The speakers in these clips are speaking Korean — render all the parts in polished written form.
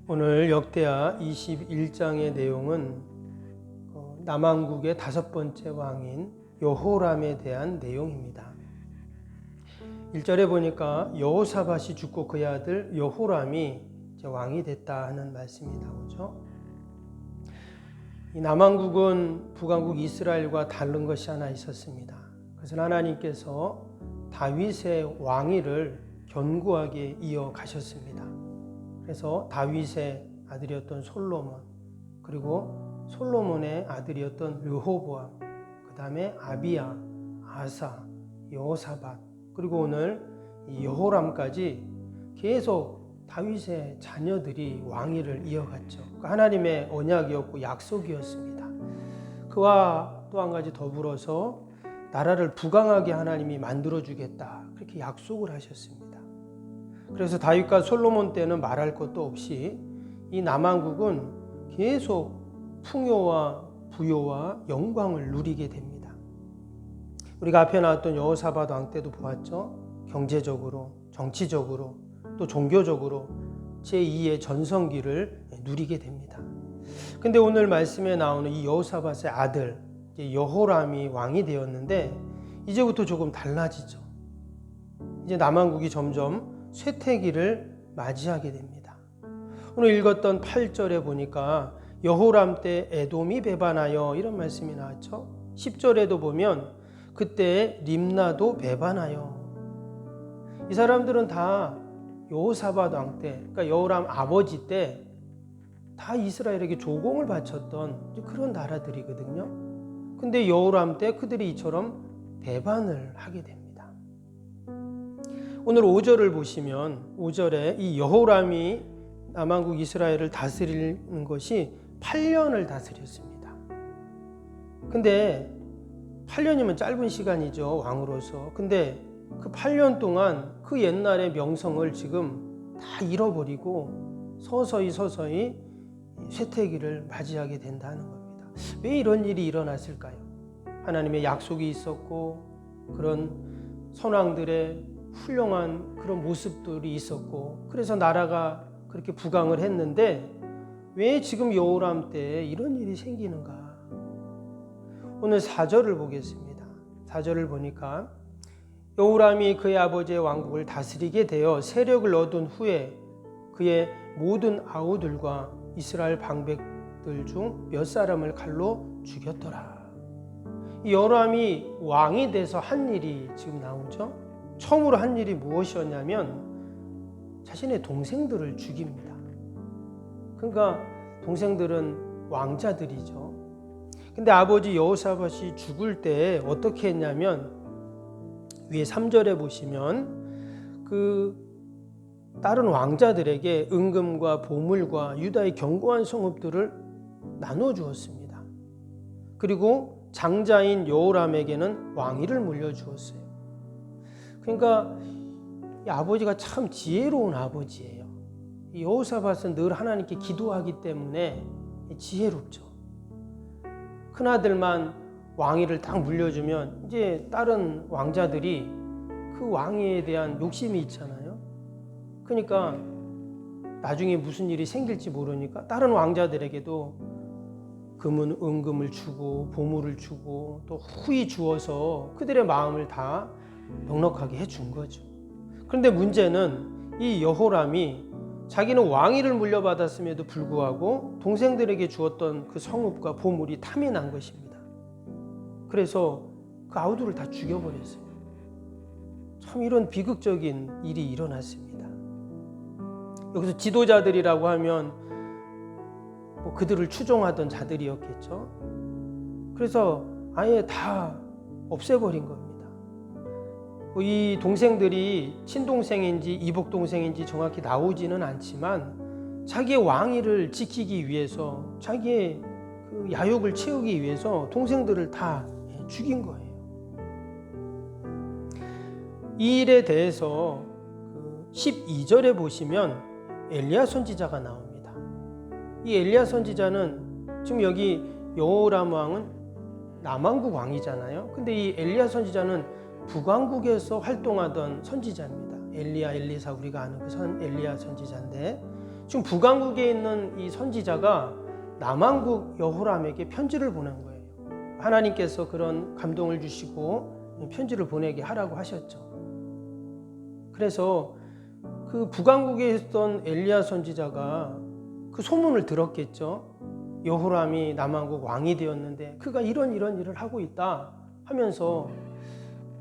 오늘 역대하 21장의 내용은 남왕국의 5번째 왕인 여호람에 대한 내용입니다. 1절에 보니까 여호사밧이 죽고 그의 아들 여호람이 왕이 됐다 하는 말씀이 나오죠. 이 남왕국은 북왕국 이스라엘과 다른 것이 하나 있었습니다. 그것은 하나님께서 다윗의 왕위를 견고하게 이어가셨습니다. 그래서 다윗의 아들이었던 솔로몬, 그리고 솔로몬의 아들이었던 르호보암, 그 다음에 아비야, 아사, 여호사밧, 그리고 오늘 이 여호람까지 계속 다윗의 자녀들이 왕위를 이어갔죠. 하나님의 언약이었고 약속이었습니다. 그와 또 한 가지 더불어서 나라를 부강하게 하나님이 만들어주겠다, 그렇게 약속을 하셨습니다. 그래서 다윗과 솔로몬 때는 말할 것도 없이 이 남왕국은 계속 풍요와 부요와 영광을 누리게 됩니다. 우리가 앞에 나왔던 여호사밧 왕 때도 보았죠. 경제적으로, 정치적으로, 또 종교적으로 제2의 전성기를 누리게 됩니다. 근데 오늘 말씀에 나오는 이 여호사밧의 아들 여호람이 왕이 되었는데 이제부터 조금 달라지죠. 이제 남왕국이 점점 쇠퇴기를 맞이하게 됩니다. 오늘 읽었던 8절에 보니까 여호람 때 에돔이 배반하여 이런 말씀이 나왔죠. 10절에도 보면 그때 림나도 배반하여. 이 사람들은 다 여호사밧 왕 때, 그러니까 여호람 아버지 때 다 이스라엘에게 조공을 바쳤던 그런 나라들이거든요. 근데 여호람 때 그들이 이처럼 배반을 하게 됩니다. 오늘 5절을 보시면 5절에 이 여호람이 남왕국 이스라엘을 다스리는 것이 8년을 다스렸습니다. 근데 8년이면 짧은 시간이죠, 왕으로서. 근데 그 8년 동안 그 옛날의 명성을 지금 다 잃어버리고 서서히 쇠퇴기를 맞이하게 된다는 겁니다. 왜 이런 일이 일어났을까요? 하나님의 약속이 있었고 그런 선왕들의 훌륭한 그런 모습들이 있었고 그래서 나라가 그렇게 부강을 했는데 왜 지금 여호람 때 이런 일이 생기는가? 오늘 4절을 보겠습니다. 4절을 보니까 여호람이 그의 아버지의 왕국을 다스리게 되어 세력을 얻은 후에 그의 모든 아우들과 이스라엘 방백들 중 몇 사람을 칼로 죽였더라. 이 여호람이 왕이 돼서 한 일이 지금 나오죠. 처음으로 한 일이 무엇이었냐면 자신의 동생들을 죽입니다. 그러니까 동생들은 왕자들이죠. 근데 아버지 여호사밧이 죽을 때 어떻게 했냐면 위에 3절에 보시면 그 다른 왕자들에게 은금과 보물과 유다의 견고한 성읍들을 나눠 주었습니다. 그리고 장자인 여호람에게는 왕위를 물려주었어요. 그러니까 이 아버지가 참 지혜로운 아버지예요. 이 여호사밧은 늘 하나님께 기도하기 때문에 지혜롭죠. 큰아들만 왕위를 딱 물려주면 이제 다른 왕자들이 그 왕위에 대한 욕심이 있잖아요. 그러니까 나중에 무슨 일이 생길지 모르니까 다른 왕자들에게도 은금을 주고 보물을 주고 또 후히 주어서 그들의 마음을 다 넉넉하게 해준 거죠. 그런데 문제는 이 여호람이 자기는 왕위를 물려받았음에도 불구하고 동생들에게 주었던 그 성읍과 보물이 탐이 난 것입니다. 그래서 그 아우들을 다 죽여버렸어요. 참 이런 비극적인 일이 일어났습니다. 여기서 지도자들이라고 하면 뭐 그들을 추종하던 자들이었겠죠. 그래서 아예 다 없애버린 겁니다. 이 동생들이 친동생인지 이복동생인지 정확히 나오지는 않지만 자기의 왕위를 지키기 위해서 자기의 그 야욕을 채우기 위해서 동생들을 다 죽인 거예요. 이 일에 대해서 12절에 보시면 엘리야 선지자가 나옵니다. 이 엘리야 선지자는 지금 여기 여호람 왕은 남왕국 왕이잖아요. 근데 이 엘리야 선지자는 북왕국에서 활동하던 선지자입니다. 엘리야, 엘리사 우리가 아는 그 엘리야 선지자인데 지금 북왕국에 있는 이 선지자가 남왕국 여호람에게 편지를 보낸 거예요. 하나님께서 그런 감동을 주시고 편지를 보내게 하라고 하셨죠. 그래서 그 북왕국에 있던 엘리야 선지자가 그 소문을 들었겠죠. 여호람이 남왕국 왕이 되었는데 그가 이런 일을 하고 있다 하면서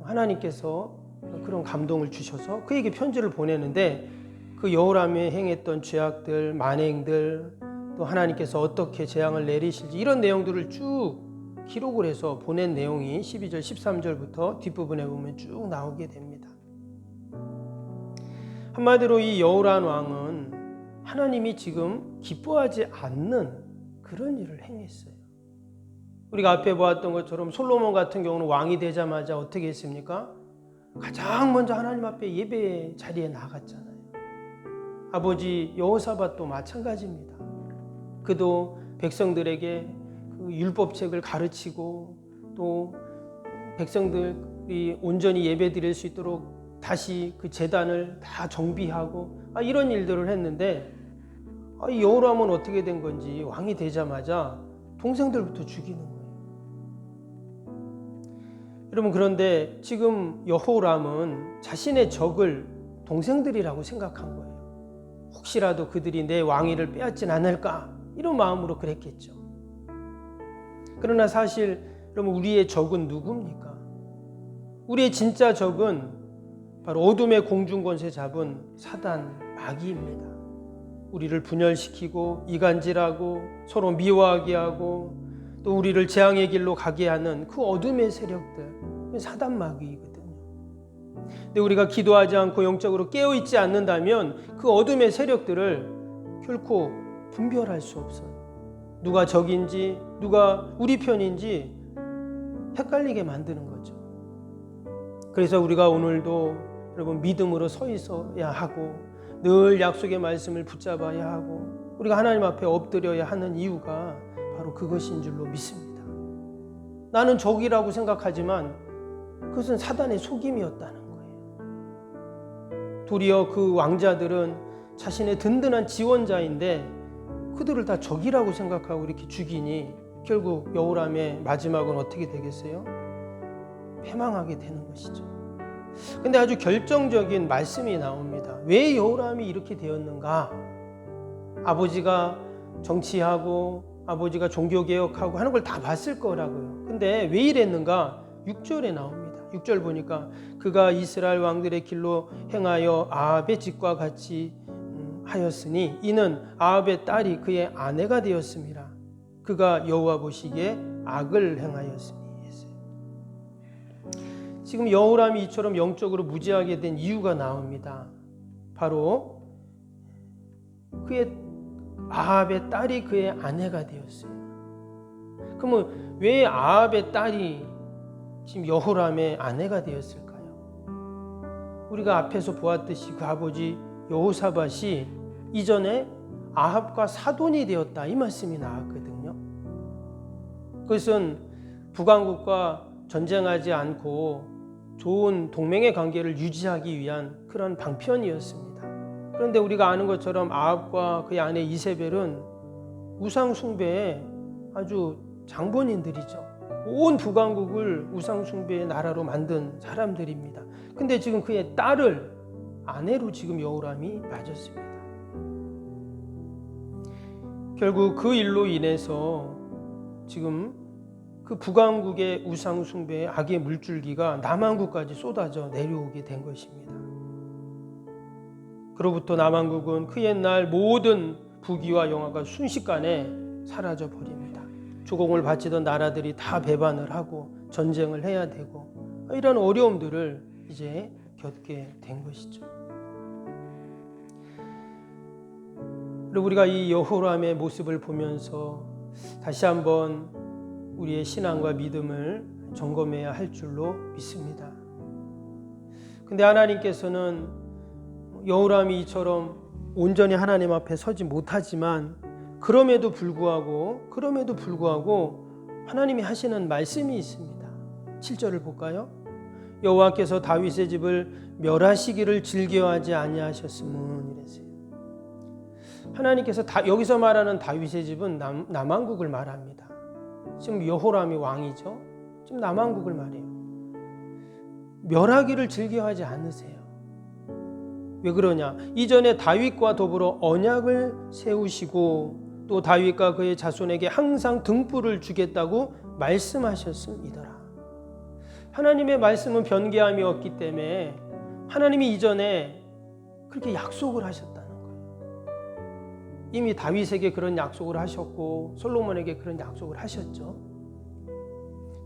하나님께서 그런 감동을 주셔서 그에게 편지를 보내는데 그 여호람이 행했던 죄악들, 만행들, 또 하나님께서 어떻게 재앙을 내리실지 이런 내용들을 쭉 기록을 해서 보낸 내용이 12절, 13절부터 뒷부분에 보면 쭉 나오게 됩니다. 한마디로 이 여호람 왕은 하나님이 지금 기뻐하지 않는 그런 일을 행했어요. 우리가 앞에 보았던 것처럼 솔로몬 같은 경우는 왕이 되자마자 어떻게 했습니까? 가장 먼저 하나님 앞에 예배 자리에 나갔잖아요. 아버지 여호사밧도 마찬가지입니다. 그도 백성들에게 그 율법책을 가르치고 또 백성들이 온전히 예배 드릴 수 있도록 다시 그 제단을 다 정비하고 이런 일들을 했는데 이 여호람은 어떻게 된 건지 왕이 되자마자 동생들부터 죽이는 거예요. 여러분, 그런데 지금 여호람은 자신의 적을 동생들이라고 생각한 거예요. 혹시라도 그들이 내 왕위를 빼앗진 않을까 이런 마음으로 그랬겠죠. 그러나 사실 여러분, 우리의 적은 누굽니까? 우리의 진짜 적은 바로 어둠의 공중권세 잡은 사단 마귀입니다. 우리를 분열시키고 이간질하고 서로 미워하게 하고 또 우리를 재앙의 길로 가게 하는 그 어둠의 세력들, 사단 마귀이거든요. 근데 우리가 기도하지 않고 영적으로 깨어있지 않는다면 그 어둠의 세력들을 결코 분별할 수 없어요. 누가 적인지 누가 우리 편인지 헷갈리게 만드는 거죠. 그래서 우리가 오늘도 여러분 믿음으로 서 있어야 하고 늘 약속의 말씀을 붙잡아야 하고 우리가 하나님 앞에 엎드려야 하는 이유가 바로 그것인 줄로 믿습니다. 나는 적이라고 생각하지만 그것은 사단의 속임이었다는 거예요. 도리어 그 왕자들은 자신의 든든한 지원자인데 그들을 다 적이라고 생각하고 이렇게 죽이니 결국 여호람의 마지막은 어떻게 되겠어요? 패망하게 되는 것이죠. 근데 아주 결정적인 말씀이 나옵니다. 왜 여호람이 이렇게 되었는가? 아버지가 정치하고 아버지가 종교개혁하고 하는 걸 다 봤을 거라고요. 근데 왜 이랬는가? 6절에 나옵니다. 6절 보니까 그가 이스라엘 왕들의 길로 행하여 아합의 짓과 같이 하였으니 이는 아합의 딸이 그의 아내가 되었음이라. 그가 여호와 보시기에 악을 행하였으니. 지금 여호람이 이처럼 영적으로 무지하게 된 이유가 나옵니다. 바로 그의 아합의 딸이 그의 아내가 되었어요. 그러면 왜 아합의 딸이 지금 여호람의 아내가 되었을까요? 우리가 앞에서 보았듯이 그 아버지 여호사밧이 이전에 아합과 사돈이 되었다 이 말씀이 나왔거든요. 그것은 북왕국과 전쟁하지 않고 좋은 동맹의 관계를 유지하기 위한 그런 방편이었습니다. 그런데 우리가 아는 것처럼 아합과 그의 아내 이세벨은 우상 숭배의 아주 장본인들이죠. 온 북왕국을 우상 숭배의 나라로 만든 사람들입니다. 근데 지금 그의 딸을 아내로 지금 여호람이 맞았습니다. 결국 그 일로 인해서 지금 그 북왕국의 우상 숭배의 악의 물줄기가 남왕국까지 쏟아져 내려오게 된 것입니다. 그로부터 남왕국은 그 옛날 모든 부귀와 영화가 순식간에 사라져 버립니다. 조공을 바치던 나라들이 다 배반을 하고 전쟁을 해야 되고 이런 어려움들을 이제 겪게 된 것이죠. 그리고 우리가 이 여호람의 모습을 보면서 다시 한번 우리의 신앙과 믿음을 점검해야 할 줄로 믿습니다. 근데 하나님께서는 여호람이 이처럼 온전히 하나님 앞에 서지 못하지만 그럼에도 불구하고 하나님이 하시는 말씀이 있습니다. 7절을 볼까요? 여호와께서 다윗의 집을 멸하시기를 즐겨하지 아니하셨음은 이랬어요. 하나님께서 여기서 말하는 다윗의 집은 남왕국을 말합니다. 지금 여호람이 왕이죠. 지금 남왕국을 말해요. 멸하기를 즐겨하지 않으세요. 왜 그러냐? 이전에 다윗과 더불어 언약을 세우시고 또 다윗과 그의 자손에게 항상 등불을 주겠다고 말씀하셨음이더라. 하나님의 말씀은 변개함이 없기 때문에 하나님이 이전에 그렇게 약속을 하셨다는 거예요. 이미 다윗에게 그런 약속을 하셨고 솔로몬에게 그런 약속을 하셨죠.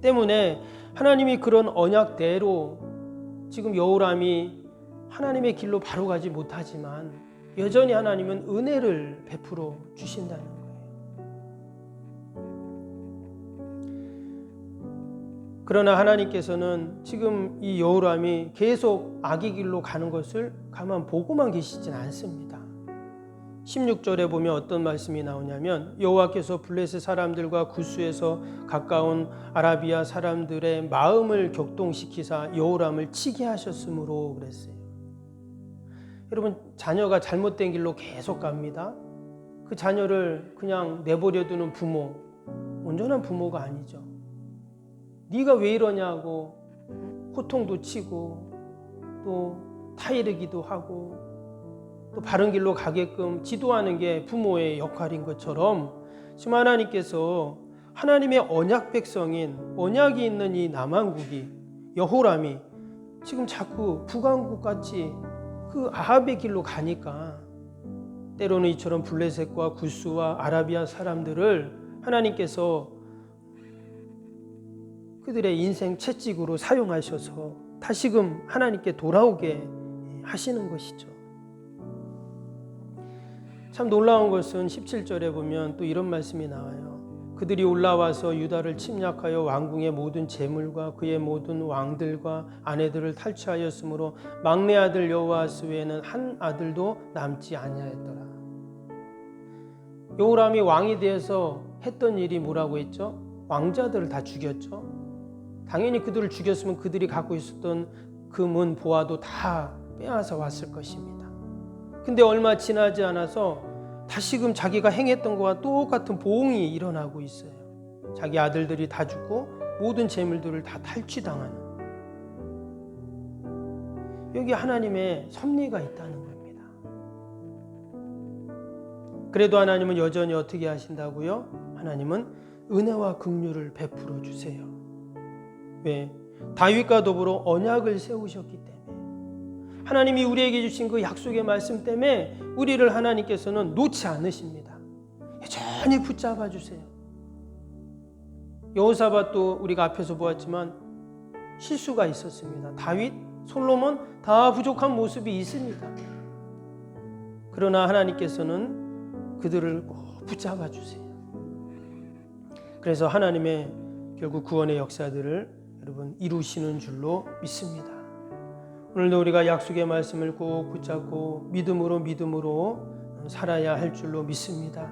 때문에 하나님이 그런 언약대로 지금 여호람이 하나님의 길로 바로 가지 못하지만 여전히 하나님은 은혜를 베풀어 주신다는 거예요. 그러나 하나님께서는 지금 이 여호람이 계속 악의 길로 가는 것을 가만 보고만 계시진 않습니다. 16절에 보면 어떤 말씀이 나오냐면 여호와께서 블레셋 사람들과 구스에서 가까운 아라비아 사람들의 마음을 격동시키사 여호람을 치게 하셨으므로 그랬어요. 여러분, 자녀가 잘못된 길로 계속 갑니다. 그 자녀를 그냥 내버려 두는 부모, 온전한 부모가 아니죠. 네가 왜 이러냐고 호통도 치고 또 타이르기도 하고 또 바른 길로 가게끔 지도하는 게 부모의 역할인 것처럼 지금 하나님께서 하나님의 언약 백성인 언약이 있는 이 남왕국이 여호람이 지금 자꾸 북왕국 같이 그 아합의 길로 가니까 때로는 이처럼 블레셋과 구스와 아라비아 사람들을 하나님께서 그들의 인생 채찍으로 사용하셔서 다시금 하나님께 돌아오게 하시는 것이죠. 참 놀라운 것은 17절에 보면 또 이런 말씀이 나와요. 그들이 올라와서 유다를 침략하여 왕궁의 모든 재물과 그의 모든 왕들과 아내들을 탈취하였으므로 막내 아들 여호아스 외에는 한 아들도 남지 아니하였더라. 여호람이 왕이 되어서 했던 일이 뭐라고 했죠? 왕자들을 다 죽였죠. 당연히 그들을 죽였으면 그들이 갖고 있었던 금은 보화도 다 빼앗아 왔을 것입니다. 근데 얼마 지나지 않아서 다시금 자기가 행했던 것과 똑같은 보응이 일어나고 있어요. 자기 아들들이 다 죽고 모든 재물들을 다 탈취당하는. 여기 하나님의 섭리가 있다는 겁니다. 그래도 하나님은 여전히 어떻게 하신다고요? 하나님은 은혜와 긍휼을 베풀어 주세요. 왜? 다윗과 더불어 언약을 세우셨기 때문에 하나님이 우리에게 주신 그 약속의 말씀 때문에 우리를 하나님께서는 놓지 않으십니다. 여전히 붙잡아 주세요. 여호사밧도 우리가 앞에서 보았지만 실수가 있었습니다. 다윗, 솔로몬 다 부족한 모습이 있습니다. 그러나 하나님께서는 그들을 꼭 붙잡아 주세요. 그래서 하나님의 결국 구원의 역사들을 여러분 이루시는 줄로 믿습니다. 오늘도 우리가 약속의 말씀을 꼭 붙잡고 믿음으로 살아야 할 줄로 믿습니다.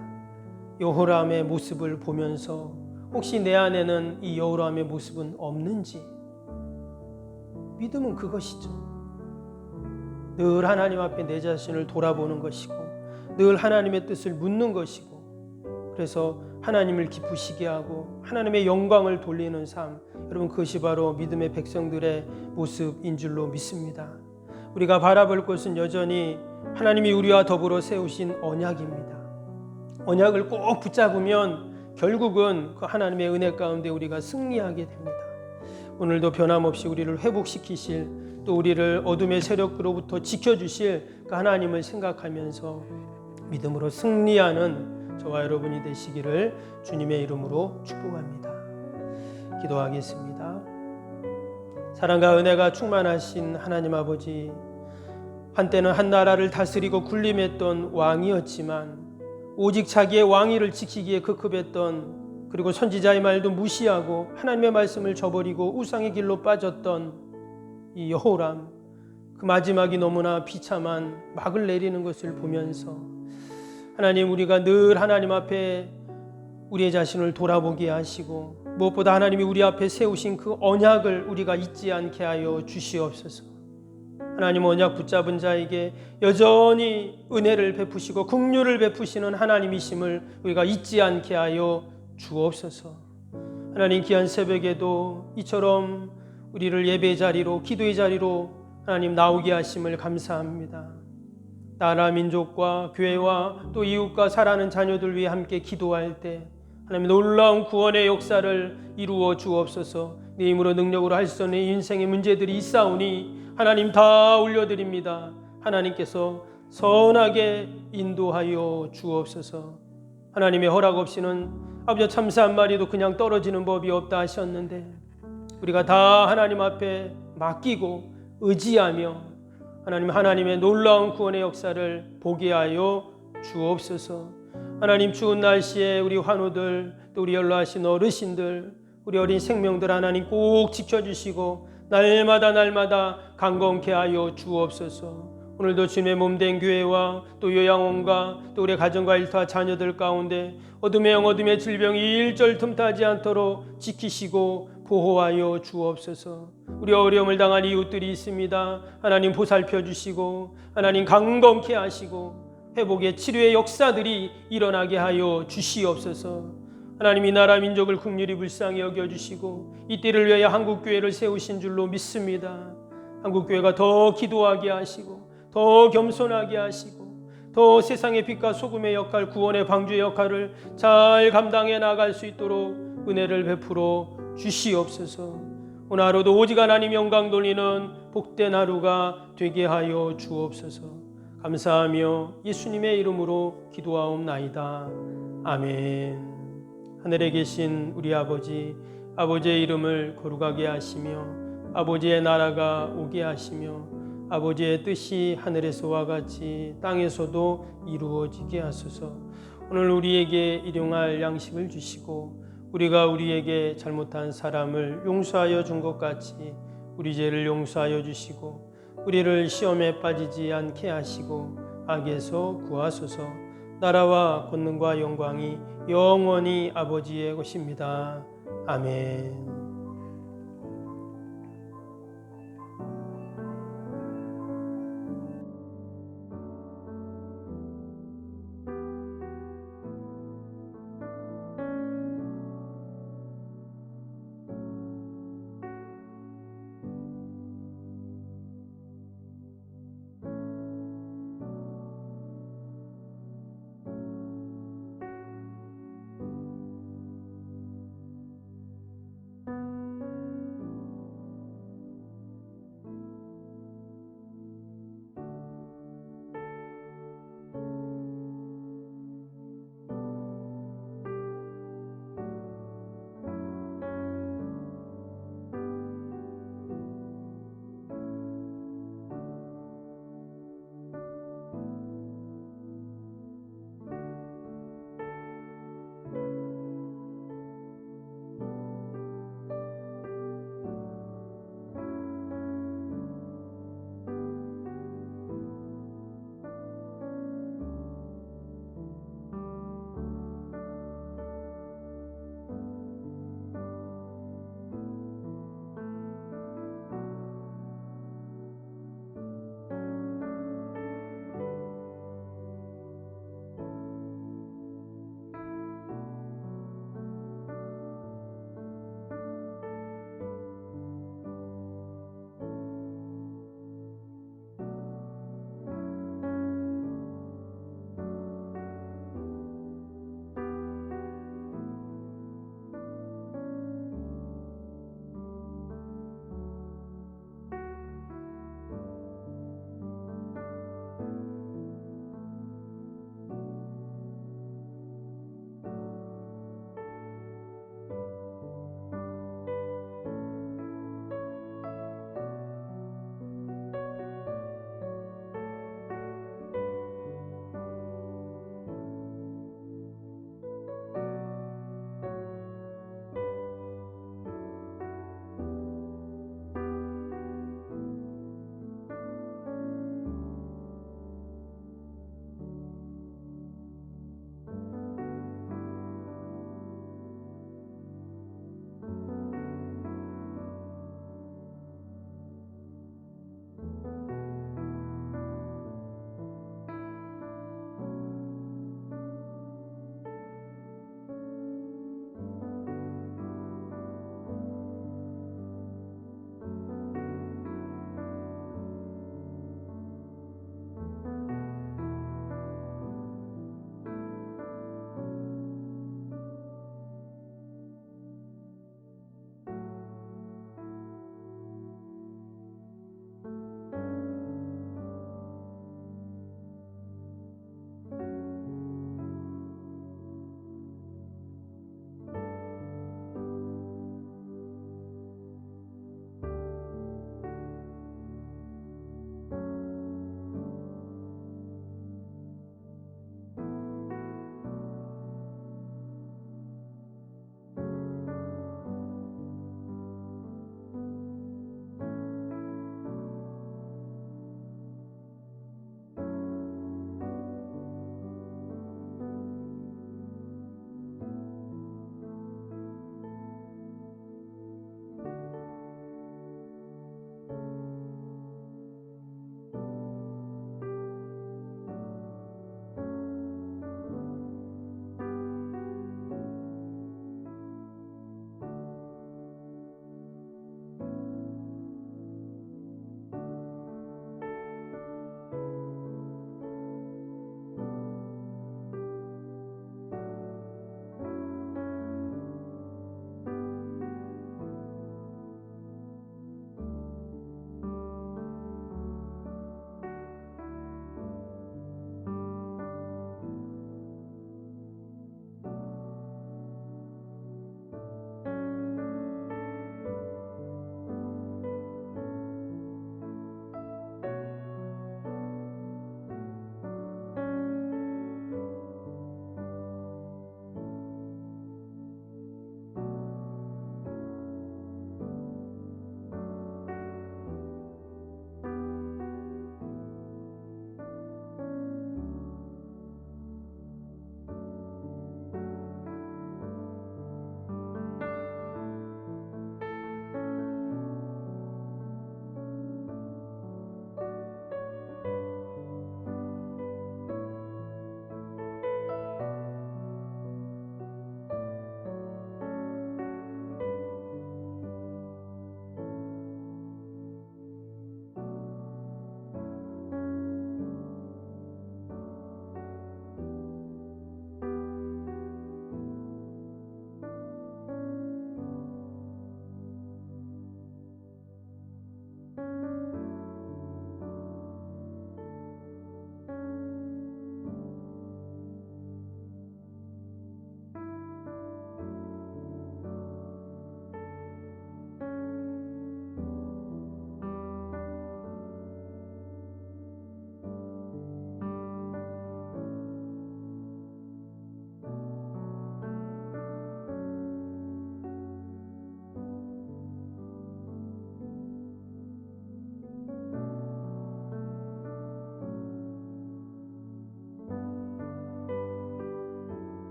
여호람의 모습을 보면서 혹시 내 안에는 이 여호람의 모습은 없는지, 믿음은 그것이죠. 늘 하나님 앞에 내 자신을 돌아보는 것이고 늘 하나님의 뜻을 묻는 것이고 그래서 하나님을 기쁘시게 하고 하나님의 영광을 돌리는 삶, 여러분 그것이 바로 믿음의 백성들의 모습인 줄로 믿습니다. 우리가 바라볼 것은 여전히 하나님이 우리와 더불어 세우신 언약입니다. 언약을 꼭 붙잡으면 결국은 그 하나님의 은혜 가운데 우리가 승리하게 됩니다. 오늘도 변함없이 우리를 회복시키실, 또 우리를 어둠의 세력으로부터 지켜주실 그 하나님을 생각하면서 믿음으로 승리하는 저와 여러분이 되시기를 주님의 이름으로 축복합니다. 기도하겠습니다. 사랑과 은혜가 충만하신 하나님 아버지, 한때는 한 나라를 다스리고 군림했던 왕이었지만 오직 자기의 왕위를 지키기에 급급했던, 그리고 선지자의 말도 무시하고 하나님의 말씀을 저버리고 우상의 길로 빠졌던 이 여호람, 그 마지막이 너무나 비참한 막을 내리는 것을 보면서 하나님, 우리가 늘 하나님 앞에 우리의 자신을 돌아보게 하시고 무엇보다 하나님이 우리 앞에 세우신 그 언약을 우리가 잊지 않게 하여 주시옵소서. 하나님 언약 붙잡은 자에게 여전히 은혜를 베푸시고 긍휼을 베푸시는 하나님이심을 우리가 잊지 않게 하여 주옵소서. 하나님 귀한 새벽에도 이처럼 우리를 예배 자리로 기도의 자리로 하나님 나오게 하심을 감사합니다. 나라 민족과 교회와 또 이웃과 사랑하는 자녀들 위해 함께 기도할 때 하나님 놀라운 구원의 역사를 이루어 주옵소서. 네 힘으로 능력으로 할 수 없는 인생의 문제들이 있사오니 하나님 다 올려드립니다. 하나님께서 선하게 인도하여 주옵소서. 하나님의 허락 없이는 아버지 참새 한 마리도 그냥 떨어지는 법이 없다 하셨는데 우리가 다 하나님 앞에 맡기고 의지하며 하나님의 놀라운 구원의 역사를 보게 하여 주옵소서. 하나님 추운 날씨에 우리 환우들 또 우리 연로하신 어르신들 우리 어린 생명들 하나님 꼭 지켜주시고 날마다 강건케 하여 주옵소서. 오늘도 주님의 몸된 교회와 또 요양원과 또 우리 가정과 일터 자녀들 가운데 어둠의 영 어둠의 질병이 일절 틈타지 않도록 지키시고 보호하여 주옵소서. 우리 어려움을 당한 이웃들이 있습니다. 하나님 보살펴 주시고 하나님 강건케 하시고 회복의 치료의 역사들이 일어나게 하여 주시옵소서. 하나님 이 나라 민족을 긍휼히 불쌍히 여겨주시고 이 때를 위하여 한국교회를 세우신 줄로 믿습니다. 한국교회가 더 기도하게 하시고 더 겸손하게 하시고 더 세상의 빛과 소금의 역할 구원의 방주의 역할을 잘 감당해 나갈 수 있도록 은혜를 베풀어 주시옵소서. 오늘 하루도 오직 하나님 영광 돌리는 복된 하루가 되게 하여 주옵소서. 감사하며 예수님의 이름으로 기도하옵나이다. 아멘. 하늘에 계신 우리 아버지, 아버지의 이름을 거룩하게 하시며 아버지의 나라가 오게 하시며 아버지의 뜻이 하늘에서와 같이 땅에서도 이루어지게 하소서. 오늘 우리에게 일용할 양식을 주시고 우리가 우리에게 잘못한 사람을 용서하여 준 것 같이 우리 죄를 용서하여 주시고 우리를 시험에 빠지지 않게 하시고 악에서 구하소서. 나라와 권능과 영광이 영원히 아버지의 것입니다. 아멘.